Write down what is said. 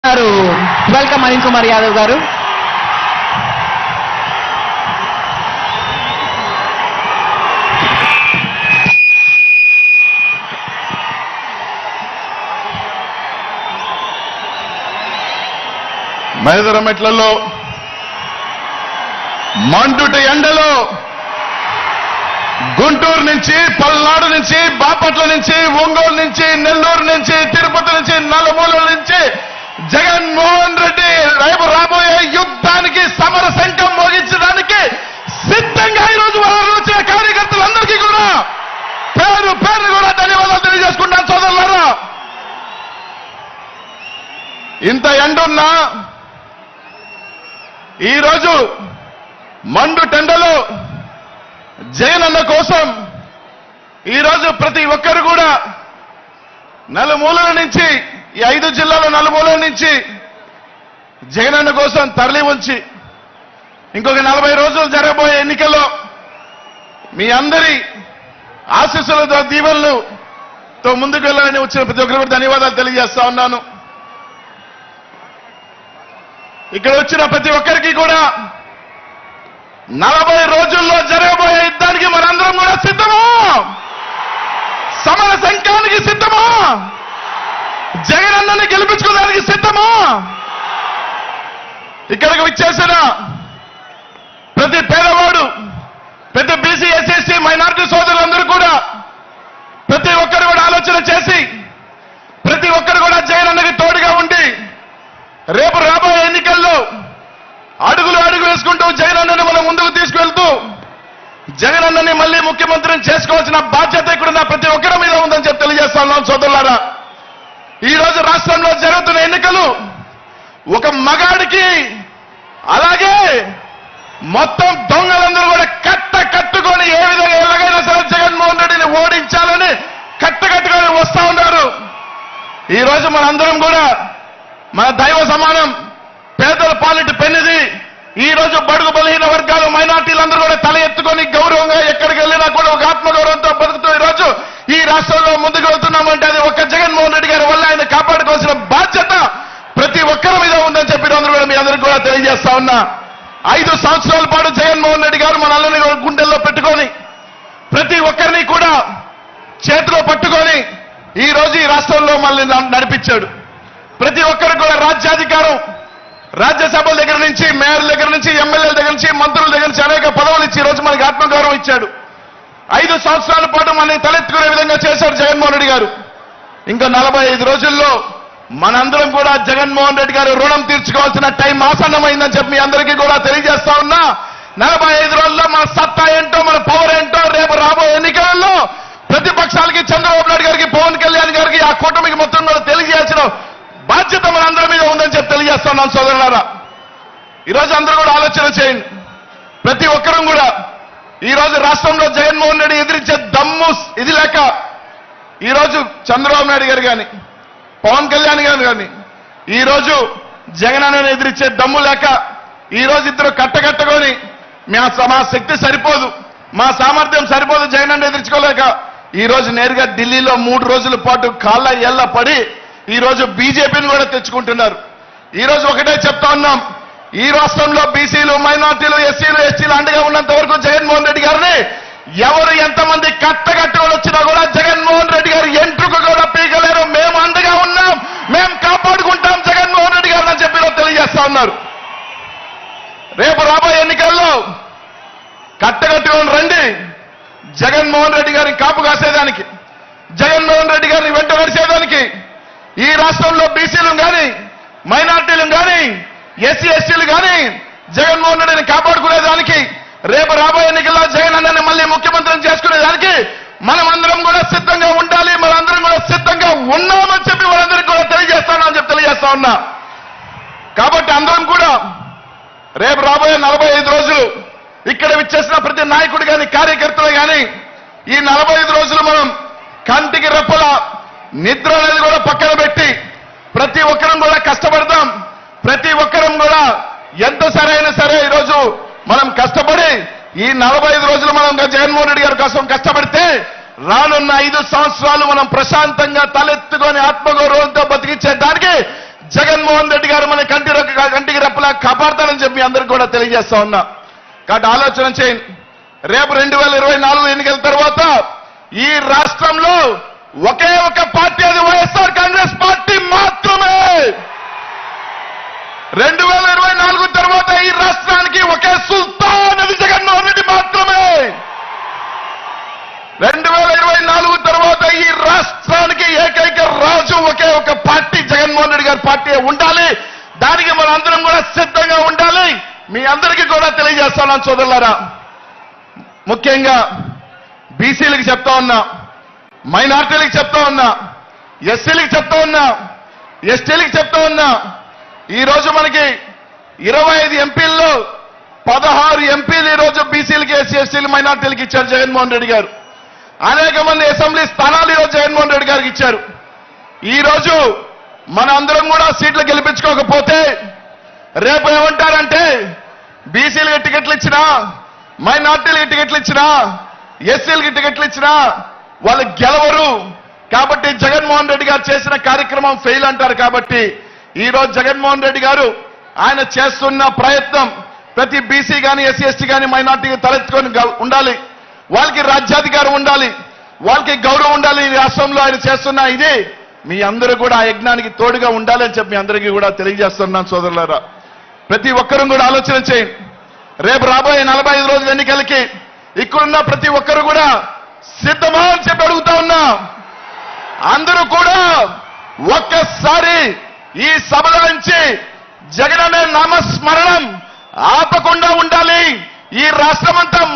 Welcome Anil Kumar Yadav గారు. మైదరమెట్లలో మండుట ఎండలో గుంటూరు నుంచి, పల్నాడు నుంచి, బాపట్ల నుంచి, ఒంగోలు నుంచి, నెల్లూరు నుంచి, తిరుపతి నుంచి, నలుమూలల నుంచి జగన్మోహన్ రెడ్డి రేపు రాబోయే యుద్ధానికి సమర శంఖం మోగించడానికి సిద్ధంగా ఈరోజు వాళ్ళు వచ్చిన కార్యకర్తలందరికీ కూడా పేరు పేరు కూడా ధన్యవాదాలు తెలియజేసుకుంటాను సోదరులారా. ఇంత ఎండున్నా ఈరోజు మండు టెండలో జగనన్న కోసం ఈరోజు ప్రతి ఒక్కరు కూడా నలుమూలల నుంచి, ఈ 5 జిల్లాల నలుమూలల నుంచి జగనన్న కోసం తరలి వచ్చి ఇంకొక 40 రోజులు జరగబోయే ఎన్నికల్లో మీ అందరి ఆశీస్సులతో, దీవెనలతో ముందుకు వెళ్ళాలని వచ్చిన ప్రతి ఒక్కరు కూడా ధన్యవాదాలు తెలియజేస్తా ఉన్నాను. ఇక్కడ వచ్చిన ప్రతి ఒక్కరికి కూడా 40 రోజుల్లో జరగబోయే యుద్ధానికి మనందరం కూడా సిద్ధమా? సమర శంఖానికి సిద్ధమా? జగనన్నని గెలిపించుకోవడానికి సిద్ధమా? ఇక్కడికి విచ్చేసిన ప్రతి పేదవాడు, ప్రతి బీసీ, ఎస్సీ, మైనారిటీ సోదరులందరూ కూడా ప్రతి ఒక్కరు కూడా ఆలోచన చేసి ప్రతి ఒక్కరు కూడా జగనన్నకి తోడుగా ఉండి రేపు రాబోయే ఎన్నికల్లో అడుగులు వేసుకుంటూ జగనన్నని మనం ముందుకు తీసుకువెళ్తూ జగనన్నని మళ్ళీ ముఖ్యమంత్రిని చేసుకోవాల్సిన బాధ్యత ఇక్కడున్న ప్రతి ఒక్కరి మీద ఉందని చెప్పి తెలియజేస్తా ఉన్నాం సోదరులారా. ఈ రోజు రాష్ట్రంలో జరుగుతున్న ఎన్నికలు ఒక మగాడికి, అలాగే మొత్తం దొంగలందరూ కూడా కట్టుకొని ఏ విధంగా ఎలాగైనా సరే జగన్మోహన్ రెడ్డిని ఓడించాలని కట్టుకొని వస్తా ఉన్నారు. ఈ రోజు మనందరం కూడా మన దైవ సమానం పేదల పాలిటి పెన్నిది. ఈ రోజు బడుగు బలహీన వర్గాలు, మైనార్టీలందరూ కూడా తల ఎత్తుకొని గౌరవంగా ఎక్కడికి వెళ్ళినా కూడా ఒక ఆత్మగౌరవంతో బతుకుతూ ఈ రోజు ఈ రాష్ట్రంలో ముందుకు వెళ్తున్నామంటే అది ఒక్క జగన్మోహన్ రెడ్డి గారి వల్ల ఆయన కాపాడుకోవాల్సిన బాధ్యత ప్రతి ఒక్కరి మీద ఉందని చెప్పి అందరూ కూడా మీ అందరికీ కూడా తెలియజేస్తా ఉన్నా. 5 సంవత్సరాల పాటు జగన్మోహన్ రెడ్డి గారు మన అల్లని గుండెల్లో పెట్టుకొని ప్రతి ఒక్కరిని కూడా చేతిలో పట్టుకొని ఈ రోజు ఈ రాష్ట్రంలో మళ్ళీ నడిపించాడు. ప్రతి ఒక్కరికి కూడా రాజ్యాధికారం, రాజ్యసభల దగ్గర నుంచి, మేయర్ల దగ్గర నుంచి, ఎమ్మెల్యేల దగ్గర నుంచి, మంత్రుల దగ్గర నుంచి అనేక పదవులు ఇచ్చి ఈ రోజు మనకి ఆత్మగౌరవం ఇచ్చాడు. 5 సంవత్సరాల పాటు మనల్ని తలెత్తుకునే విధంగా చేశారు జగన్మోహన్ రెడ్డి గారు. ఇంకా 45 రోజుల్లో మనందరం కూడా జగన్మోహన్ రెడ్డి గారు రుణం తీర్చుకోవాల్సిన టైం ఆసన్నమైందని చెప్పి మీ అందరికీ కూడా తెలియజేస్తా ఉన్నా. 45 రోజుల్లో మన సత్తా ఏంటో, మన పవర్ ఏంటో రేపు రాబోయే ఎన్నికలలో ప్రతిపక్షాలకి, చంద్రబాబు నాయుడు గారికి, పవన్ కళ్యాణ్ గారికి, ఆ కూటమికి మొత్తం కూడా తెలియజేయాల్సిన బాధ్యత మన అందరి మీద ఉందని చెప్పి తెలియజేస్తున్నాం సోదరులారా. ఈరోజు అందరూ కూడా ఆలోచన చేయండి. ప్రతి ఒక్కరం కూడా ఈ రోజు రాష్ట్రంలో జగన్మోహన్ రెడ్డి ఎదిరించే దమ్ము ఇది లేక ఈరోజు చంద్రబాబు నాయుడు గారు కానీ, పవన్ కళ్యాణ్ గారు కానీ ఈ రోజు జగనన్నను ఎదిరించే దమ్ము లేక ఈ రోజు ఇద్దరు కట్టగట్టుకొని మా శక్తి సరిపోదు, మా సామర్థ్యం సరిపోదు జగనన్న ఎదిరించుకోలేక ఈ రోజు నేరుగా ఢిల్లీలో 3 రోజుల పాటు కాళ్ళ ఏళ్ల పడి ఈ రోజు బీజేపీని కూడా తెచ్చుకుంటున్నారు. ఈ రోజు ఒకటే చెప్తా ఉన్నాం, ఈ రాష్ట్రంలో బీసీలు, మైనార్టీలు, ఎస్సీలు, ఎస్టీలు అండగా ఉన్నంత వరకు జగన్మోహన్ రెడ్డి గారిని ఎవరు ఎంతమంది కట్టగట్టుకొని వచ్చినా కూడా జగన్మోహన్ రెడ్డి గారు ఎంట్రుకు కూడా పీకలేరు. మేము అండగా ఉన్నాం, మేము కాపాడుకుంటాం జగన్మోహన్ రెడ్డి గారు అని చెప్పి తెలియజేస్తా ఉన్నారు. రేపు రాబోయే ఎన్నికల్లో కట్టగట్టుకొని రండి. జగన్మోహన్ రెడ్డి గారిని కాపు కాసేదానికి, జగన్మోహన్ రెడ్డి గారిని వెంట నడిచేదానికి, ఈ రాష్ట్రంలో బీసీలు కానీ, మైనార్టీలు కానీ, ఎస్సీ ఎస్టీలు కానీ జగన్మోహన్ రెడ్డిని కాపాడుకునేదానికి, రేపు రాబోయే ఎన్నికల్లో జగనన్నని మళ్ళీ ముఖ్యమంత్రిని చేసుకునేదానికి మనం అందరం కూడా సిద్ధంగా ఉండాలి. మనందరం కూడా సిద్ధంగా ఉన్నామని చెప్పి వాళ్ళందరికీ కూడా తెలియజేస్తానని చెప్పి తెలియజేస్తా ఉన్నా. కాబట్టి అందరం కూడా రేపు రాబోయే 45 రోజులు ఇక్కడ విచ్చేసిన ప్రతి నాయకుడు కానీ, కార్యకర్తలు కానీ ఈ 45 రోజులు మనం కంటికి రెప్పల నిద్ర అనేది కూడా పక్కన పెట్టి ప్రతి ఒక్కరం కూడా కష్టపడతాం. ప్రతి ఒక్కరం కూడా ఎంత సరైన సరే ఈరోజు మనం కష్టపడి ఈ 45 రోజులు మనం జగన్మోహన్ రెడ్డి గారి కోసం కష్టపడితే రానున్న 5 సంవత్సరాలు మనం ప్రశాంతంగా తలెత్తుకొని ఆత్మగౌరవంతో బతికించేదానికి జగన్మోహన్ రెడ్డి గారు మన కంటికి రెప్పలా కాపాడతానని చెప్పి అందరికీ కూడా తెలియజేస్తా ఉన్నా. కాబట్టి ఆలోచన చేయండి. రేపు 2024 ఎన్నికల తర్వాత ఈ రాష్ట్రంలో ఒకే ఒక పార్టీ, అది వైఎస్ఆర్ కాంగ్రెస్ పార్టీ మాత్రమే. 2024 తర్వాత ఈ రాష్ట్రానికి ఒకే సుల్తాన్, అది జగన్మోహన్ రెడ్డి మాత్రమే. 2024 తర్వాత ఈ రాష్ట్రానికి ఏకైక రాజు ఒకే ఒక పార్టీ, జగన్మోహన్ రెడ్డి గారి పార్టీ ఉండాలి. దానికి మన అందరం కూడా సిద్ధంగా ఉండాలి. మీ అందరికీ కూడా తెలియజేస్తున్నాను సోదరులారా. ముఖ్యంగా బీసీలకు చెప్తా ఉన్నా, మైనార్టీలకు చెప్తా ఉన్నా, ఎస్సీలకు చెప్తా ఉన్నా, ఎస్టీలకు చెప్తా ఉన్నా. ఈ రోజు మనకి 25 ఎంపీల్లో 16 ఎంపీలు ఈ రోజు బీసీలకి, ఎస్సీ ఎస్టీలు, మైనార్టీలకు ఇచ్చారు జగన్మోహన్ రెడ్డి గారు. అనేక మంది అసెంబ్లీ స్థానాలు ఈరోజు జగన్మోహన్ రెడ్డి గారికి ఇచ్చారు. ఈ రోజు మన అందరం కూడా సీట్లు గెలిపించుకోకపోతే రేపు ఏమంటారంటే బీసీలకి టికెట్లు ఇచ్చినా, మైనార్టీలకి టికెట్లు ఇచ్చినా, ఎస్సీలకి టికెట్లు ఇచ్చినా వాళ్ళు గెలవరు. కాబట్టి జగన్మోహన్ రెడ్డి గారు చేసిన కార్యక్రమం ఫెయిల్ అంటారు. కాబట్టి ఈ రోజు జగన్మోహన్ రెడ్డి గారు ఆయన చేస్తున్న ప్రయత్నం ప్రతి బీసీ కానీ, ఎస్సీ ఎస్టీ కానీ, మైనార్టీకి తలెత్తుకొని ఉండాలి. వాళ్ళకి రాజ్యాధికారం ఉండాలి, వాళ్ళకి గౌరవం ఉండాలి. ఈ రాష్ట్రంలో ఆయన చేస్తున్న ఇది మీ అందరూ కూడా ఆ యజ్ఞానికి తోడుగా ఉండాలని చెప్పి మీ అందరికీ కూడా తెలియజేస్తున్నాను సోదరులారా. ప్రతి ఒక్కరూ కూడా ఆలోచన చేయండి. రేపు రాబోయే 45 రోజుల ఎన్నికలకి ఇక్కడున్న ప్రతి ఒక్కరు కూడా సిద్ధమా అని చెప్పి అడుగుతా ఉన్నా. అందరూ కూడా ఒక్కసారి ఈ సభల నుంచి జగన్ అనే నామస్మరణం ఆపకుండా ఉండాలి. ఈ రాష్ట్రమంతా